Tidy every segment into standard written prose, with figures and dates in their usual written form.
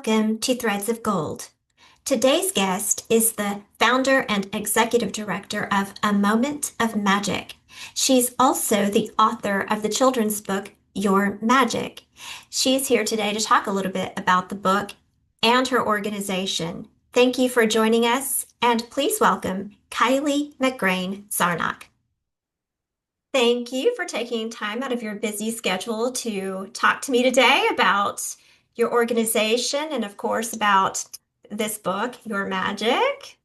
Welcome to Threads of Gold. Today's guest is the founder and executive director of A Moment of Magic. She's also the author of the children's book, Your Magic. She's here today to talk a little bit about the book and her organization. Thank you for joining us, and please welcome Kylie McGrain Zarnock. Thank you for taking time out of your busy schedule to talk to me today about your organization and, of course, about this book, Your Magic.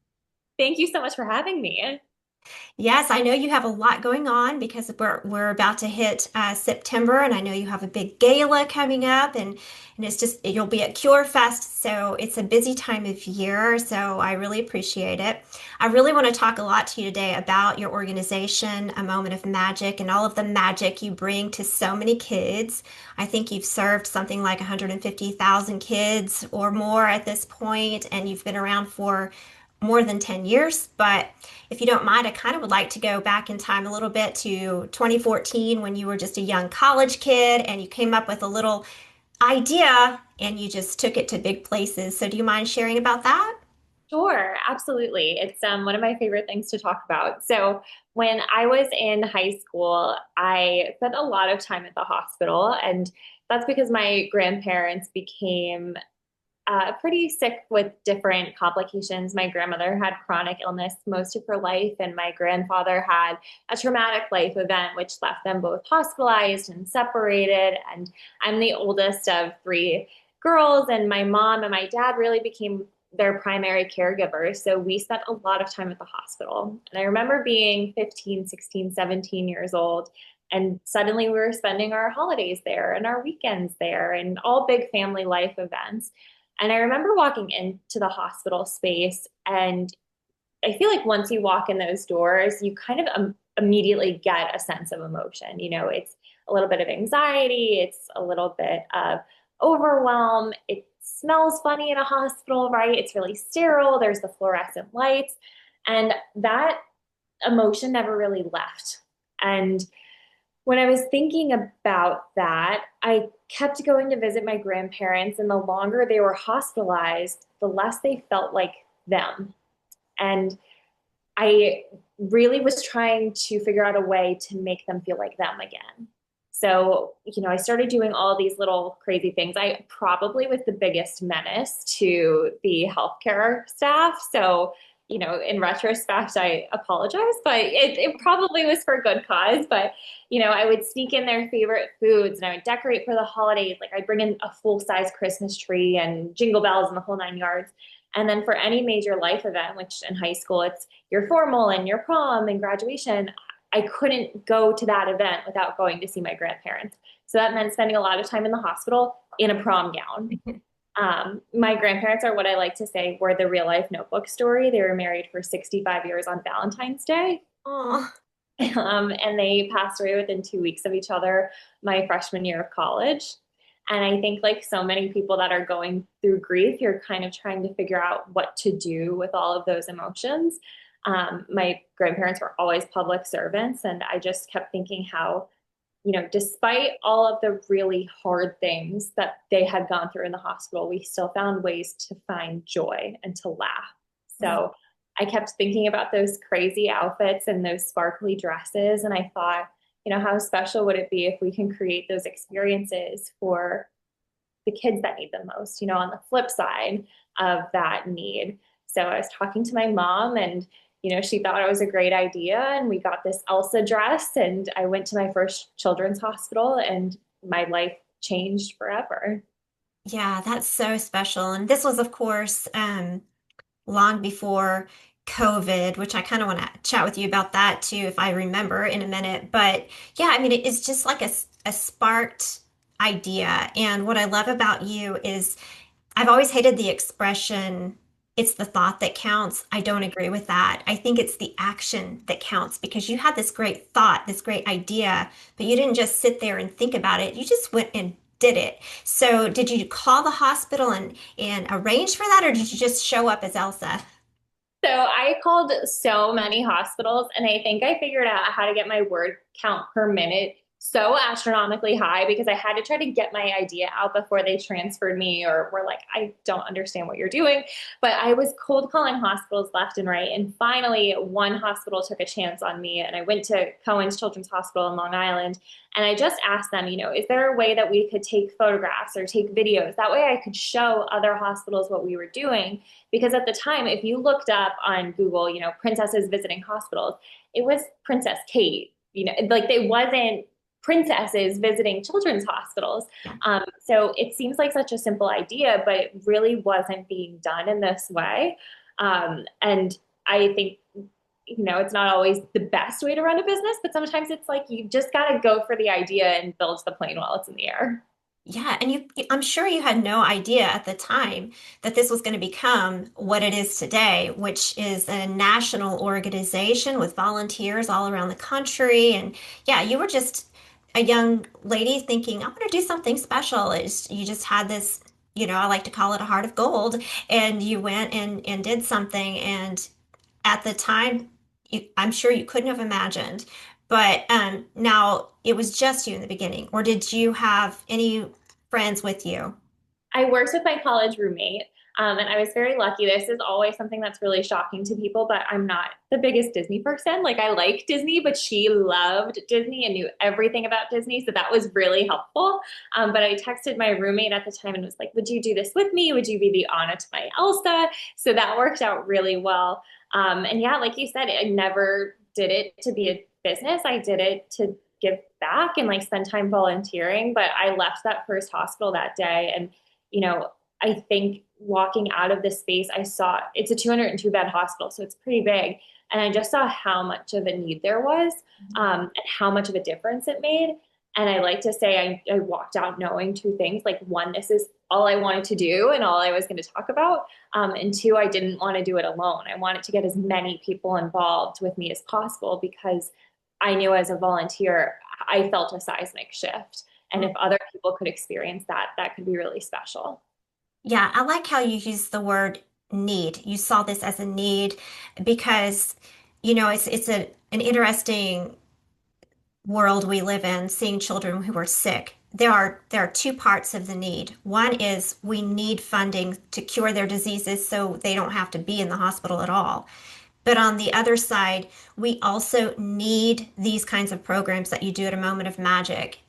Thank you so much for having me. Yes, I know you have a lot going on because we're about to hit September, and I know you have a big gala coming up, and it's just you'll be at Cure Fest, so it's a busy time of year. So I really appreciate it. I really want to talk a lot to you today about your organization, A Moment of Magic, and all of the magic you bring to so many kids. I think you've served something like 150,000 kids or more at this point, and you've been around for more than 10 years. But if you don't mind, I kind of would like to go back in time a little bit to 2014 when you were just a young college kid and you came up with a little idea and you just took it to big places. So do you mind sharing about that? Sure, absolutely. It's one of my favorite things to talk about. So, when I was in high school, I spent a lot of time at the hospital, and that's because my grandparents became pretty sick with different complications. My grandmother had chronic illness most of her life, and my grandfather had a traumatic life event, which left them both hospitalized and separated. And I'm the oldest of three girls, and my mom and my dad really became their primary caregivers. So we spent a lot of time at the hospital. And I remember being 15, 16, 17 years old. And suddenly we were spending our holidays there and our weekends there and all big family life events. And I remember walking into the hospital space, and I feel like once you walk in those doors, you kind of immediately get a sense of emotion. It's a little bit of anxiety, it's a little bit of overwhelm. It smells funny in a hospital, right? It's really sterile, there's the fluorescent lights, and that emotion never really left. And when I was thinking about that, I kept going to visit my grandparents, and the longer they were hospitalized, the less they felt like them. And I really was trying to figure out a way to make them feel like them again. So, I started doing all these little crazy things. I probably was the biggest menace to the healthcare staff. So, in retrospect, I apologize, but it probably was for good cause. But, I would sneak in their favorite foods and I would decorate for the holidays. Like I'd bring in a full size Christmas tree and jingle bells and the whole nine yards. And then for any major life event, which in high school, it's your formal and your prom and graduation, I couldn't go to that event without going to see my grandparents. So that meant spending a lot of time in the hospital in a prom gown. My grandparents are what I like to say were the real life Notebook story. They were married for 65 years on Valentine's Day. Oh, And they passed away within 2 weeks of each other my freshman year of college. And I think, like so many people that are going through grief, you're kind of trying to figure out what to do with all of those emotions. My grandparents were always public servants, and I just kept thinking how, despite all of the really hard things that they had gone through in the hospital, we still found ways to find joy and to laugh. So I kept thinking about those crazy outfits and those sparkly dresses, and I thought, how special would it be if we can create those experiences for the kids that need them most, on the flip side of that need. So I was talking to my mom, and she thought it was a great idea, and we got this Elsa dress, and I went to my first children's hospital, and my life changed forever. yeah, that's so special. And this was, of course, long before COVID, which I kind of want to chat with you about that too, if I remember in a minute. But yeah, I mean, it's just like a sparked idea. And what I love about you is I've always hated the expression, it's the thought that counts. I don't agree with that. I think it's the action that counts because you had this great thought, this great idea, but you didn't just sit there and think about it. You just went and did it. So did you call the hospital and arrange for that, or did you just show up as Elsa? So I called so many hospitals, and I think I figured out how to get my word count per minute so astronomically high because I had to try to get my idea out before they transferred me or were like, I don't understand what you're doing. But I was cold calling hospitals left and right. And finally, one hospital took a chance on me. And I went to Cohen's Children's Hospital in Long Island. And I just asked them, is there a way that we could take photographs or take videos? That way I could show other hospitals what we were doing. Because at the time, if you looked up on Google, princesses visiting hospitals, it was Princess Kate. Like they wasn't princesses visiting children's hospitals. So it seems like such a simple idea, but it really wasn't being done in this way. And I think, it's not always the best way to run a business, but sometimes it's like you just got to go for the idea and build the plane while it's in the air. Yeah, and I'm sure you had no idea at the time that this was going to become what it is today, which is a national organization with volunteers all around the country. And yeah, you were just a young lady thinking, I want to do something special. You just had this, I like to call it a heart of gold, and you went and did something. And at the time, I'm sure you couldn't have imagined. But now it was just you in the beginning, or did you have any friends with you? I worked with my college roommate, and I was very lucky. This is always something that's really shocking to people, but I'm not the biggest Disney person. Like, I like Disney, but she loved Disney and knew everything about Disney. So that was really helpful. But I texted my roommate at the time and was like, would you do this with me? Would you be the Anna to my Elsa? So that worked out really well. And yeah, like you said, I never did it to be a business. I did it to give back and like spend time volunteering. But I left that first hospital that day. And, I think walking out of this space, I saw it's a 202 bed hospital. So it's pretty big. And I just saw how much of a need there was and how much of a difference it made. And I like to say I walked out knowing two things. Like, one, this is all I wanted to do and all I was going to talk about. And two, I didn't want to do it alone. I wanted to get as many people involved with me as possible because I knew as a volunteer, I felt a seismic shift. And if other people could experience that, that could be really special. Yeah, I like how you use the word need. You saw this as a need because, it's an interesting world we live in, seeing children who are sick. There are two parts of the need. One is we need funding to cure their diseases so they don't have to be in the hospital at all. But on the other side, we also need these kinds of programs that you do at a moment of magic.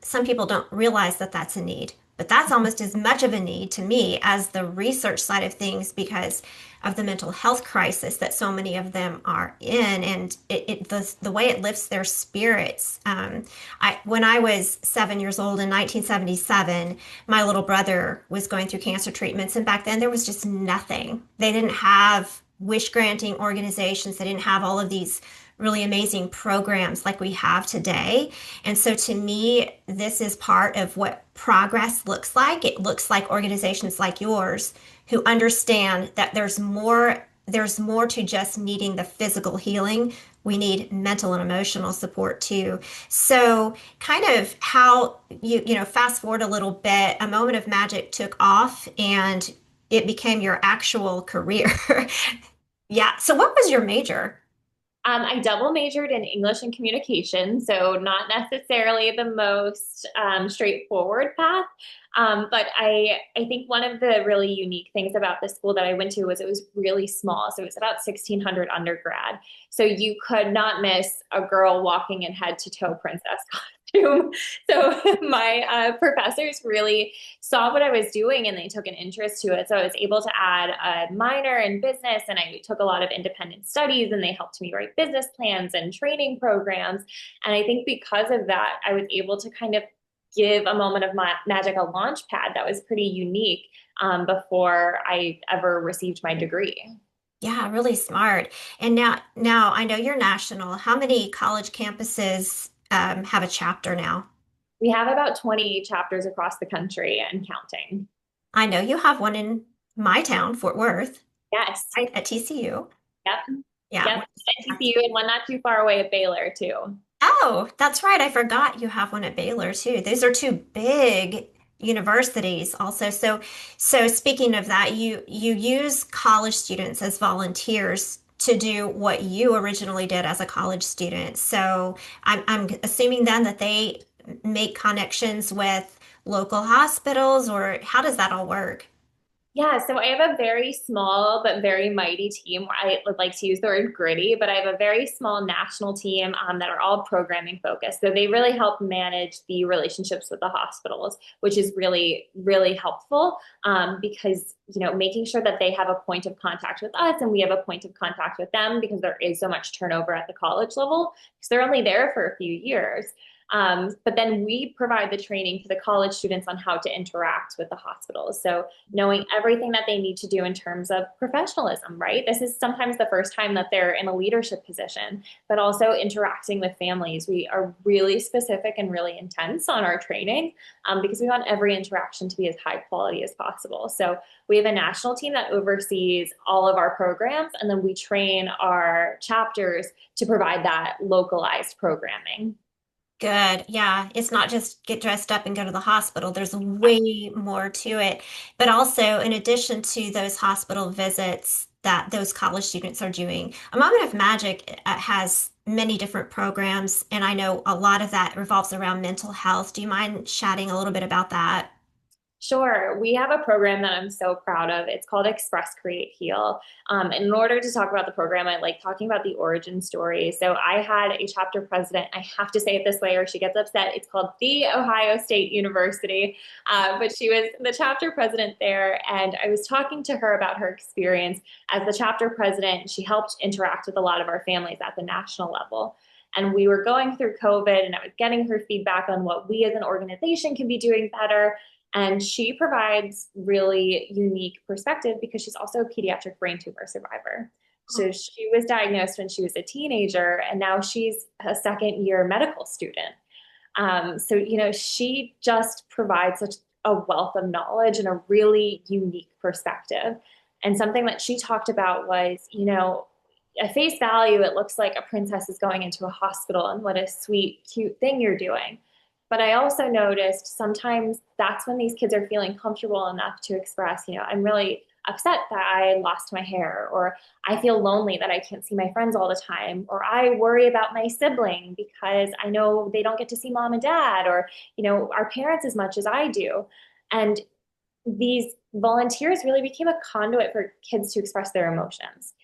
Some people don't realize that that's a need, but that's almost as much of a need to me as the research side of things because of the mental health crisis that so many of them are in, and the way it lifts their spirits. When I was 7 years old in 1977, my little brother was going through cancer treatments, and back then there was just nothing. They didn't have wish granting organizations. They didn't have all of these really amazing programs like we have today. And so to me, this is part of what progress looks like. It looks like organizations like yours who understand that there's more to just needing the physical healing. We need mental and emotional support too. So kind of how fast forward a little bit, a moment of magic took off and it became your actual career. Yeah. So what was your major? I double majored in English and communication, so not necessarily the most straightforward path. But I think one of the really unique things about the school that I went to was it was really small. So it was about 1,600 undergrad. So you could not miss a girl walking in head to toe princess costume. So my professors really saw what I was doing and they took an interest to it. So I was able to add a minor in business and I took a lot of independent studies and they helped me write business plans and training programs. And I think because of that, I was able to kind of give a moment of magic a launch pad that was pretty unique before I ever received my degree. Yeah, really smart. And now I know you're national. How many college campuses have a chapter now? We have about 20 chapters across the country and counting. I know you have one in my town, Fort Worth, Yes. right at TCU. Yep. Yeah. Yep. At TCU and one not too far away at Baylor too. Oh, that's right. I forgot you have one at Baylor too. These are two big universities also. So speaking of that, you use college students as volunteers to do what you originally did as a college student. So I'm assuming then that they make connections with local hospitals, or how does that all work? Yeah, so I have a very small but very mighty team. I would like to use the word gritty, but I have a very small national team that are all programming focused. So they really help manage the relationships with the hospitals, which is really, really helpful because, making sure that they have a point of contact with us and we have a point of contact with them because there is so much turnover at the college level because they're only there for a few years. But then we provide the training to the college students on how to interact with the hospitals. So knowing everything that they need to do in terms of professionalism, right? This is sometimes the first time that they're in a leadership position, but also interacting with families. We are really specific and really intense on our training because we want every interaction to be as high quality as possible. So we have a national team that oversees all of our programs, and then we train our chapters to provide that localized programming. Good. Yeah. It's not just get dressed up and go to the hospital. There's way more to it. But also, in addition to those hospital visits that those college students are doing, A Moment of Magic has many different programs, and I know a lot of that revolves around mental health. Do you mind chatting a little bit about that? Sure. We have a program that I'm so proud of. It's called Express Create Heal. And in order to talk about the program, I like talking about the origin story. So I had a chapter president. I have to say it this way or she gets upset. It's called The Ohio State University. But she was the chapter president there. And I was talking to her about her experience as the chapter president. She helped interact with a lot of our families at the national level. And we were going through COVID, and I was getting her feedback on what we as an organization can be doing better. And she provides really unique perspective because she's also a pediatric brain tumor survivor. So she was diagnosed when she was a teenager, and now she's a second year medical student. She just provides such a wealth of knowledge and a really unique perspective. And something that she talked about was, at face value, it looks like a princess is going into a hospital and what a sweet, cute thing you're doing. But I also noticed sometimes that's when these kids are feeling comfortable enough to express, I'm really upset that I lost my hair, or I feel lonely that I can't see my friends all the time, or I worry about my sibling because I know they don't get to see mom and dad, or, our parents as much as I do. And these volunteers really became a conduit for kids to express their emotions.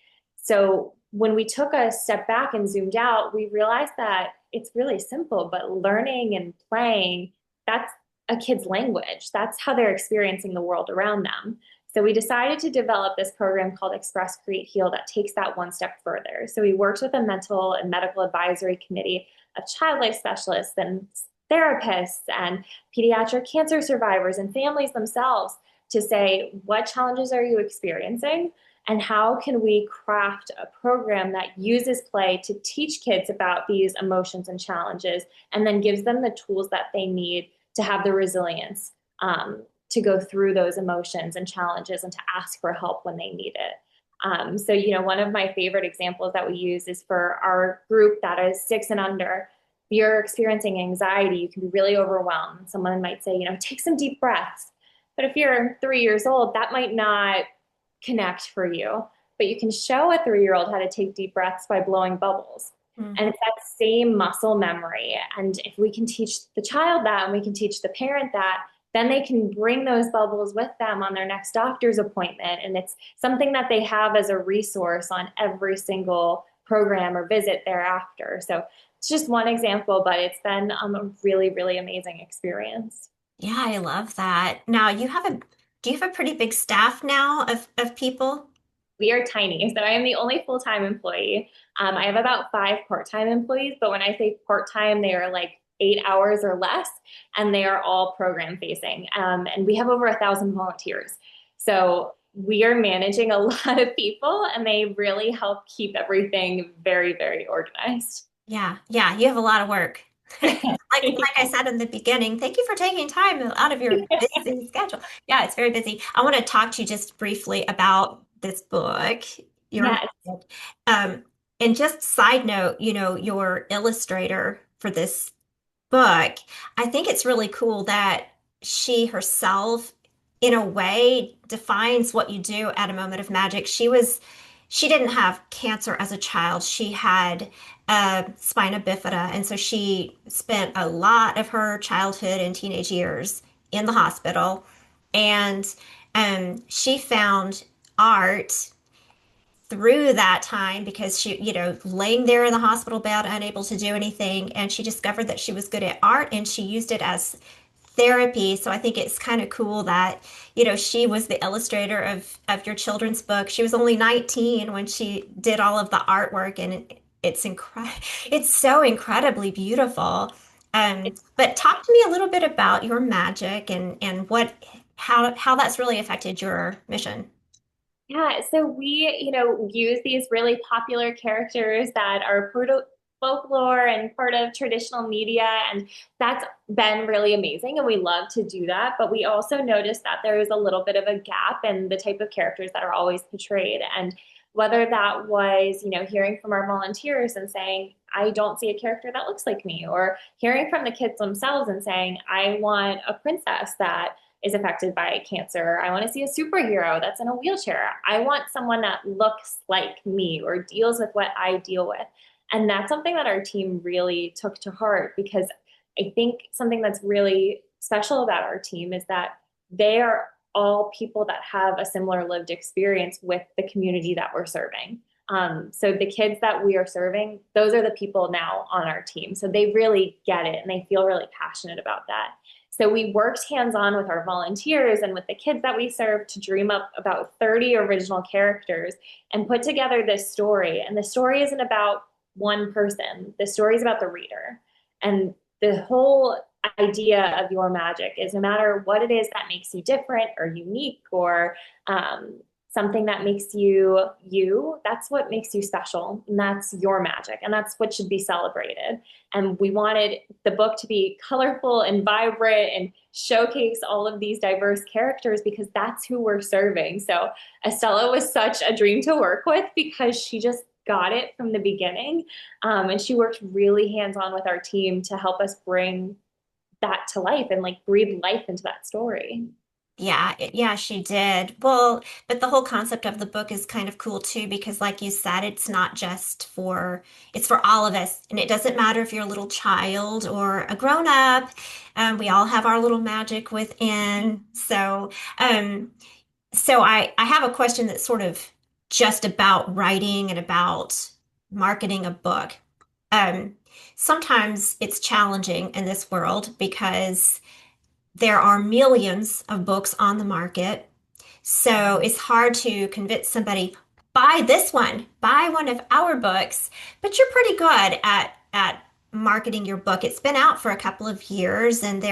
So when we took a step back and zoomed out, we realized that it's really simple, but learning and playing, that's a kid's language. That's how they're experiencing the world around them. So we decided to develop this program called Express Create Heal that takes that one step further. So we worked with a mental and medical advisory committee of child life specialists and therapists and pediatric cancer survivors and families themselves to say, what challenges are you experiencing? And how can we craft a program that uses play to teach kids about these emotions and challenges and then gives them the tools that they need to have the resilience to go through those emotions and challenges and to ask for help when they need it. One of my favorite examples that we use is for our group that is 6 and under. If you're experiencing anxiety, you can be really overwhelmed. Someone might say, take some deep breaths. But if you're 3 years old, that might not connect for you. But you can show a 3-year-old how to take deep breaths by blowing bubbles. And it's that same muscle memory. And if we can teach the child that and we can teach the parent that, then they can bring those bubbles with them on their next doctor's appointment. And it's something that they have as a resource on every single program or visit thereafter. So it's just one example, but it's been a really, really amazing experience. Yeah, I love that. Now, do you have a pretty big staff now of people? We are tiny. So I am the only full-time employee. I have about 5 part-time employees, but when I say part-time, they are like 8 hours or less, and they are all program facing. And we have over 1,000 volunteers. So we are managing a lot of people, and they really help keep everything very, very organized. Yeah, yeah, you have a lot of work. Like I said in the beginning, thank you for taking time out of your busy schedule. Yeah, it's very busy. I want to talk to you just briefly about this book, your Yes. book. Um, and just side note, your illustrator for this book, I think it's really cool that she herself, in a way, defines what you do at A Moment of Magic. She was she didn't have cancer as a child. She had spina bifida, and so she spent a lot of her childhood and teenage years in the hospital. And she found art through that time because she, laying there in the hospital bed, unable to do anything, and she discovered that she was good at art and she used it as therapy. So I think it's kind of cool that, she was the illustrator of your children's book. She was only 19 when she did all of the artwork, and it's so incredibly beautiful. But talk to me a little bit about your magic and how that's really affected your mission. Yeah, so we, use these really popular characters that are part of folklore and part of traditional media, and that's been really amazing, and we love to do that. But we also noticed that there is a little bit of a gap in the type of characters that are always portrayed, and whether that was, hearing from our volunteers and saying, I don't see a character that looks like me, or hearing from the kids themselves and saying, I want a princess that is affected by cancer. I want to see a superhero that's in a wheelchair. I want someone that looks like me or deals with what I deal with. And that's something that our team really took to heart, because I think something that's really special about our team is that they are all people that have a similar lived experience with the community that we're serving. So the kids that we are serving, those are the people now on our team. So they really get it and they feel really passionate about that. So we worked hands on with our volunteers and with the kids that we serve to dream up about 30 original characters and put together this story. And the story isn't about one person, the story is about the reader. And the whole idea of your magic is no matter what it is that makes you different or unique, or something that makes you you, that's what makes you special. And that's your magic. And that's what should be celebrated. And we wanted the book to be colorful and vibrant and showcase all of these diverse characters because that's who we're serving. So Estella was such a dream to work with because she just got it from the beginning. And she worked really hands on with our team to help us bring that to life and like breathe life into that story. Yeah, yeah, she did. Well, but the whole concept of the book is kind of cool too, because like you said, it's for all of us. And it doesn't matter if you're a little child or a grown up. We all have our little magic within. So I have a question that's sort of just about writing and about marketing a book. Um, Sometimes it's challenging in this world because there are millions of books on the market. So it's hard to convince somebody, buy one of our books, but you're pretty good at marketing your book. It's been out for a couple of years and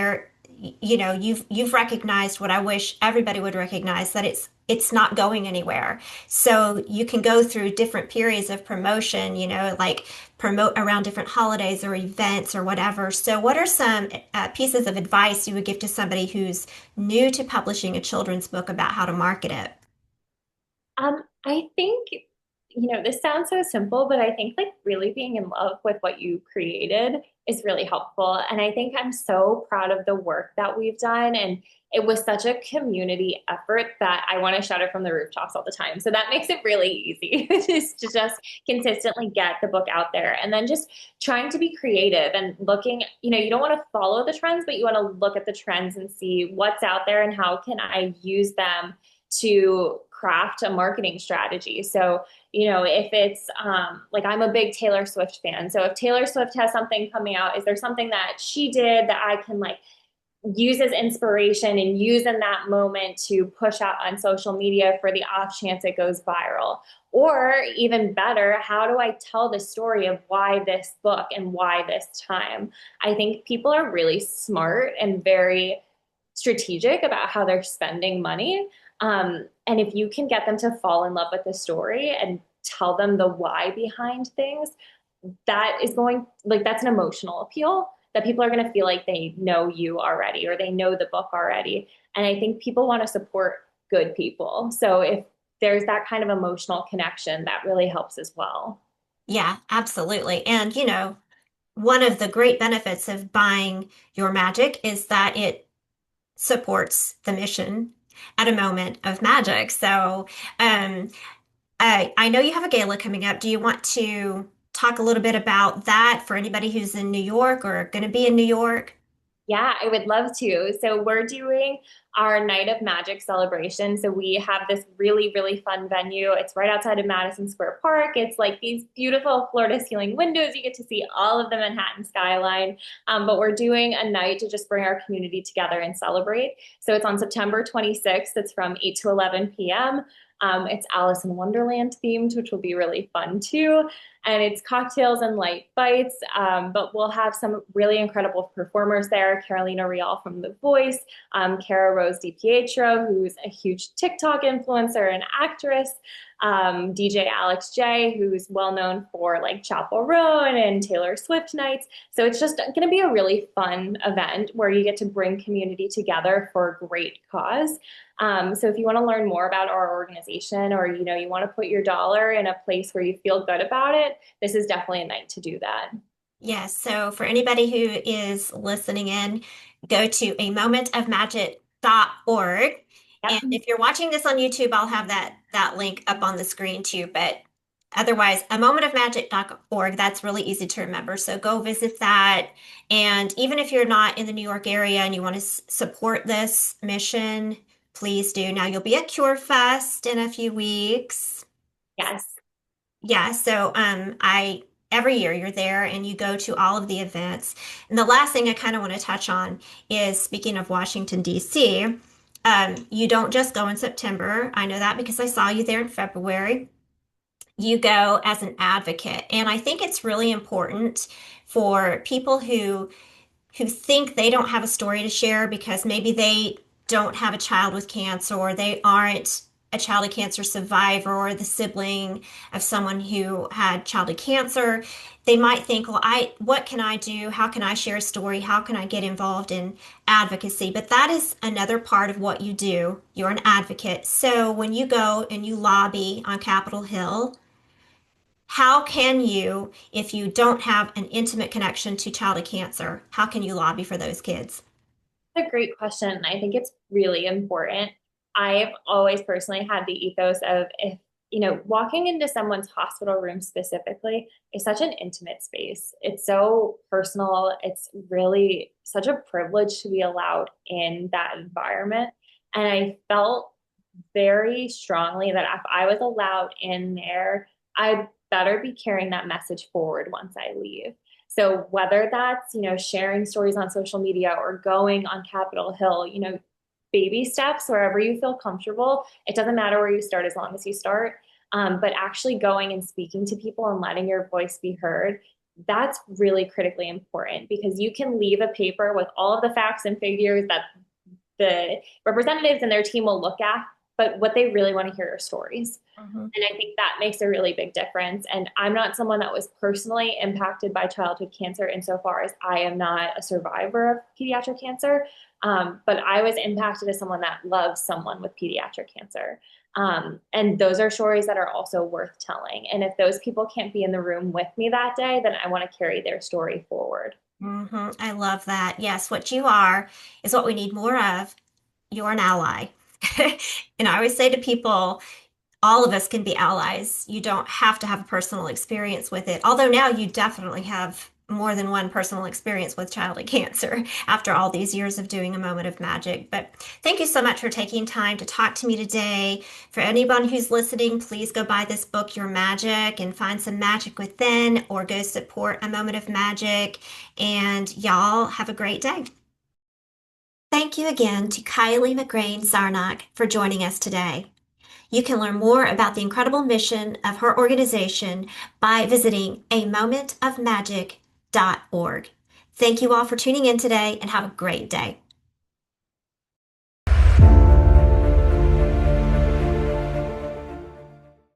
you've recognized what I wish everybody would recognize, that it's not going anywhere. So you can go through different periods of promotion, like promote around different holidays or events or whatever. So what are some pieces of advice you would give to somebody who's new to publishing a children's book about how to market it? I think, this sounds so simple, but I think like really being in love with what you created is really helpful. And I think I'm so proud of the work that we've done. And it was such a community effort that I want to shout it from the rooftops all the time. So that makes it really easy just to just consistently get the book out there. And then just trying to be creative and looking, you don't want to follow the trends, but you want to look at the trends and see what's out there and how can I use them to craft a marketing strategy. So, if it's like I'm a big Taylor Swift fan. So if Taylor Swift has something coming out, is there something that she did that I can like use as inspiration and use in that moment to push out on social media for the off chance it goes viral? Or even better, how do I tell the story of why this book and why this time? I think people are really smart and very strategic about how they're spending money. And if you can get them to fall in love with the story and tell them the why behind things, that is going like that's an emotional appeal that people are going to feel like they know you already or they know the book already. And I think people want to support good people. So if there's that kind of emotional connection, that really helps as well. Yeah, absolutely. And one of the great benefits of buying your magic is that it supports the mission at a moment of magic. So, um, I know you have a gala coming up. Do you want to talk a little bit about that for anybody who's in New York or going to be in New York? Yeah, I would love to. So we're doing our Night of Magic celebration. So we have this really, really fun venue. It's right outside of Madison Square Park. It's like these beautiful floor to ceiling windows. You get to see all of the Manhattan skyline. But we're doing a night to just bring our community together and celebrate. So it's on September 26th. It's from 8 to 11 p.m. It's Alice in Wonderland themed, which will be really fun too. And it's cocktails and light bites. But we'll have some really incredible performers there. Carolina Rial from The Voice, Cara Rose DiPietro, who's a huge TikTok influencer and actress, DJ Alex J, who's well known for like Chapel Roan and Taylor Swift nights. So it's just going to be a really fun event where you get to bring community together for a great cause. So if you want to learn more about our organization or you want to put your dollar in a place where you feel good about it, this is definitely a night to do that. Yes. So for anybody who is listening in, go to a momentofmagic.org. And Yep. if you're watching this on YouTube, I'll have that link up on the screen too. But otherwise, a momentofmagic.org, that's really easy to remember. So go visit that. And even if you're not in the New York area and you want to support this mission, please do. Now you'll be at Cure Fest in a few weeks. Yes. Yeah, so I every year you're there and you go to all of the events. And the last thing I kind of want to touch on is speaking of Washington, D.C., you don't just go in September. I know that because I saw you there in February. You go as an advocate. And I think it's really important for people who think they don't have a story to share because maybe they don't have a child with cancer or they aren't a childhood cancer survivor or the sibling of someone who had childhood cancer. They might think, well, what can I do? How can I share a story? How can I get involved in advocacy? But that is another part of what you do. You're an advocate. So when you go and you lobby on Capitol Hill, how can you, if you don't have an intimate connection to childhood cancer, how can you lobby for those kids? A great question. I think it's really important. I've always personally had the ethos of if, walking into someone's hospital room specifically is such an intimate space. It's so personal. It's really such a privilege to be allowed in that environment. And I felt very strongly that if I was allowed in there, I better be carrying that message forward once I leave. So whether that's, sharing stories on social media or going on Capitol Hill, baby steps wherever you feel comfortable. It doesn't matter where you start as long as you start. But actually going and speaking to people and letting your voice be heard, that's really critically important because you can leave a paper with all of the facts and figures that the representatives and their team will look at, but what they really want to hear are stories. Mhm. And I think that makes a really big difference. And I'm not someone that was personally impacted by childhood cancer insofar as I am not a survivor of pediatric cancer. But I was impacted as someone that loves someone with pediatric cancer. And those are stories that are also worth telling. And if those people can't be in the room with me that day, then I want to carry their story forward. I love that. Yes, what you are is what we need more of. You're an ally. And I always say to people, all of us can be allies. You don't have to have a personal experience with it. Although now you definitely have more than one personal experience with childhood cancer after all these years of doing a moment of magic. But thank you so much for taking time to talk to me today. For anyone who's listening, please go buy this book, Your Magic, and find some magic within, or go support a moment of magic. And y'all have a great day. Thank you again to Kylie McGrain Sarnak for joining us today. You can learn more about the incredible mission of her organization by visiting amomentofmagic.org. Thank you all for tuning in today and have a great day.